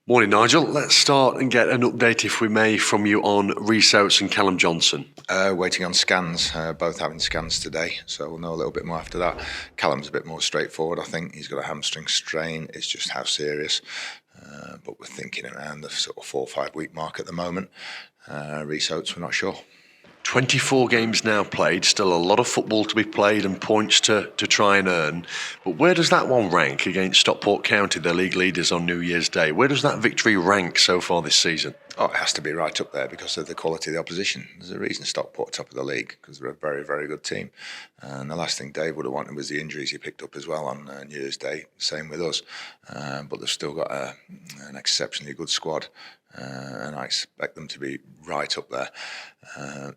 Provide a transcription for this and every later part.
Morning, Nigel. Let's start and get an update, if we may, from you on Rhys Oates and Callum Johnson. Waiting on scans, both having scans today, so we'll know a little bit more after that. Callum's a bit more straightforward, I think. He's got a hamstring strain. It's just how serious. But we're thinking around the sort of 4 or 5 week mark at the moment. Rhys Oates, we're not sure. 24 games now played, still a lot of football to be played and points to try and earn. But where does that one rank against Stockport County, the league leaders on New Year's Day? Where does that victory rank so far this season? Oh, it has to be right up there because of the quality of the opposition. There's a reason Stockport top of the league, because they're a very, very good team. And the last thing Dave would have wanted was the injuries he picked up as well on New Year's Day. Same with us. But they've still got an exceptionally good squad. And I expect them to be right up there,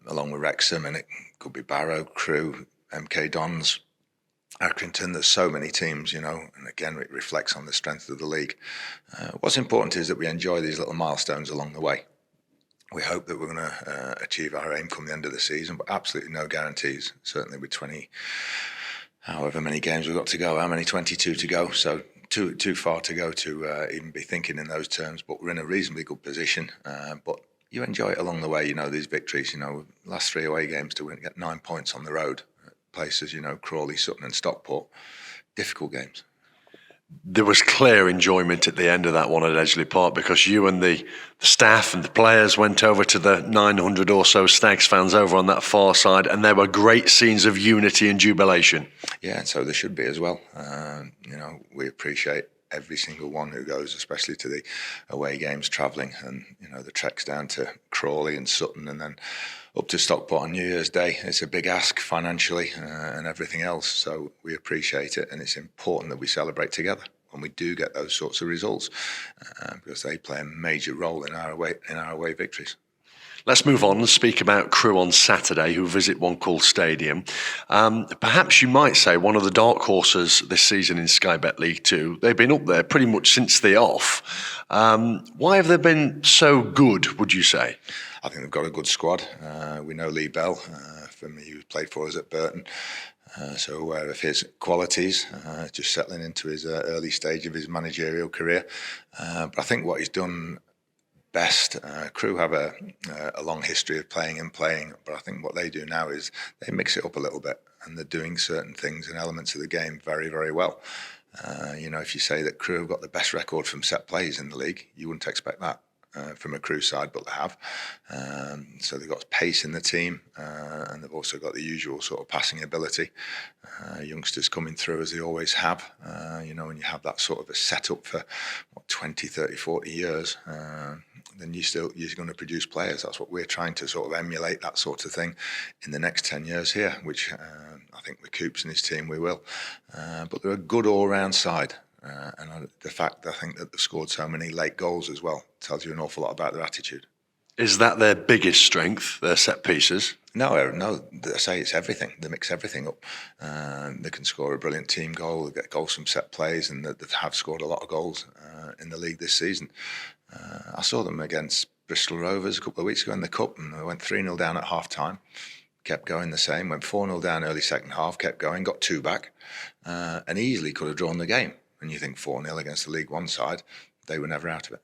along with Wrexham, and it could be Barrow, Crewe, MK Dons, Accrington. There's so many teams, and again, it reflects on the strength of the league. What's important is that we enjoy these little milestones along the way. We hope that we're going to achieve our aim come the end of the season, but absolutely no guarantees, certainly with 20, however many games we've got to go, 22 to go, so too far to go to even be thinking in those terms, but we're in a reasonably good position. But you enjoy it along the way, these victories. Last 3 away games to win, get 9 points on the road at places, Crawley, Sutton and Stockport. Difficult games. There was clear enjoyment at the end of that one at Edgeley Park, because you and the staff and the players went over to the 900 or so Stags fans over on that far side, and there were great scenes of unity and jubilation. Yeah, and so there should be as well. We appreciate every single one who goes, especially to the away games, travelling, and the treks down to Crawley and Sutton and then up to Stockport on New Year's Day. It's a big ask financially and everything else, so we appreciate it, and it's important that we celebrate together when we do get those sorts of results, because they play a major role in our away victories. Let's move on and speak about Crewe on Saturday, who visit one called Stadium. Perhaps you might say one of the dark horses this season in Sky Bet League 2. They've been up there pretty much since the off. Why have they been so good, would you say? I think they've got a good squad. We know Lee Bell, from who played for us at Burton. So aware of his qualities, just settling into his early stage of his managerial career. But I think what he's done best, Crewe have a long history of playing, but I think what they do now is they mix it up a little bit, and they're doing certain things and elements of the game very, very well. If you say that Crewe have got the best record from set plays in the league, you wouldn't expect that from a Crewe side, but they have. So they've got pace in the team, and they've also got the usual sort of passing ability. Youngsters coming through as they always have, and you have that sort of a setup for 20, 30, 40 years, then you're going to produce players. That's what we're trying to sort of emulate, that sort of thing, in the next 10 years here, which I think with Coops and his team we will. But they're a good all-round side. And the fact, I think, that they've scored so many late goals as well tells you an awful lot about their attitude. Is that their biggest strength, their set pieces? No, I say it's everything. They mix everything up. They can score a brilliant team goal, they get goals from set plays, and they have scored a lot of goals in the league this season. I saw them against Bristol Rovers a couple of weeks ago in the Cup, and they went 3-0 down at half-time. Kept going the same, went 4-0 down early second half, kept going, got 2 back, and easily could have drawn the game. And you think 4-0 against the League One side, they were never out of it.